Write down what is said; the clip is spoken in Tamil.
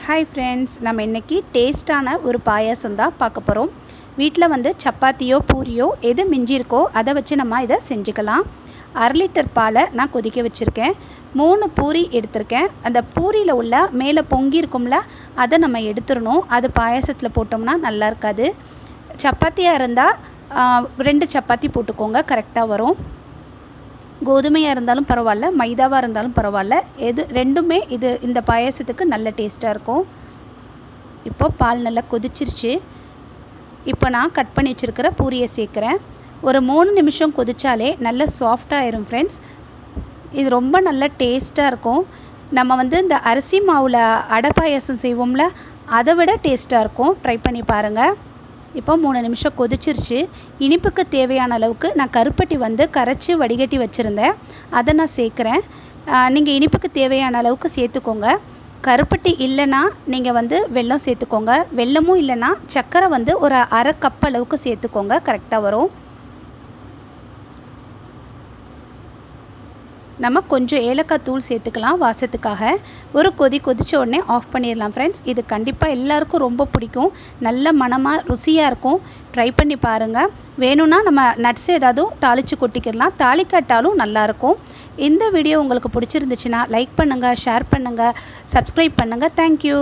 ஹாய் ஃப்ரெண்ட்ஸ், நம்ம இன்றைக்கி டேஸ்ட்டான ஒரு பாயாசம் தான் பார்க்க போகிறோம். வீட்டில் வந்து சப்பாத்தியோ பூரியோ எது மிஞ்சிருக்கோ அதை வச்சு நம்ம இதை செஞ்சுக்கலாம். 1/2 லிட்டர் பாலை நான் கொதிக்க வச்சுருக்கேன். 3 பூரி எடுத்திருக்கேன். அந்த பூரியில் உள்ள மேலே பொங்கி இருக்கும்ல, அதை நம்ம எடுத்துடணும். அது பாயாசத்தில் போட்டோம்னா நல்லா இருக்காது. சப்பாத்தியாக இருந்தால் 2 சப்பாத்தி போட்டுக்கோங்க, கரெக்டாக வரும். கோதுமையாக இருந்தாலும் பரவாயில்ல, மைதாவாக இருந்தாலும் பரவாயில்ல, எது ரெண்டுமே இந்த பாயாசத்துக்கு நல்ல டேஸ்ட்டாக இருக்கும். இப்போது பால் நல்லா கொதிச்சிருச்சு. இப்போ நான் கட் பண்ணி வச்சுருக்கிற பூரியை சேர்க்குறேன். ஒரு 3 நிமிஷம் கொதித்தாலே நல்ல சாஃப்டாகிடும் ஃப்ரெண்ட்ஸ். இது ரொம்ப நல்ல டேஸ்ட்டாக இருக்கும். நம்ம வந்து இந்த அரிசி மாவில் அடை பாயாசம் செய்வோம்ல, அதை விட டேஸ்ட்டாக இருக்கும். ட்ரை பண்ணி பாருங்கள். இப்போ 3 நிமிஷம் கொதிச்சிருச்சு. இனிப்புக்கு தேவையான அளவுக்கு நான் கருப்பட்டி வந்து கரைச்சி வடிகட்டி வச்சுருந்தேன், அதை நான் சேர்க்குறேன். நீங்கள் இனிப்புக்கு தேவையான அளவுக்கு சேர்த்துக்கோங்க. கருப்பட்டி இல்லைன்னா நீங்கள் வந்து வெல்லம் சேர்த்துக்கோங்க. வெல்லமும் இல்லைன்னா சர்க்கரை வந்து ஒரு 1/2 கப் அளவுக்கு சேர்த்துக்கோங்க, கரெக்டாக வரும். நம்ம கொஞ்சம் ஏலக்காய் தூள் சேர்த்துக்கலாம் வாசத்துக்காக. ஒரு கொதித்த உடனே ஆஃப் பண்ணிடலாம் ஃப்ரெண்ட்ஸ். இது கண்டிப்பாக எல்லாருக்கும் ரொம்ப பிடிக்கும். நல்ல மணமாக ருசியாக இருக்கும். ட்ரை பண்ணி பாருங்கள். வேணும்னா நம்ம நட்ஸ் ஏதாவது தாளித்து கொட்டிக்கிடலாம், தாளிக்காட்டாலும் நல்லாயிருக்கும். இந்த வீடியோ உங்களுக்கு பிடிச்சிருந்துச்சுன்னா லைக் பண்ணுங்கள், ஷேர் பண்ணுங்கள், சப்ஸ்கிரைப் பண்ணுங்கள். தேங்க்யூ.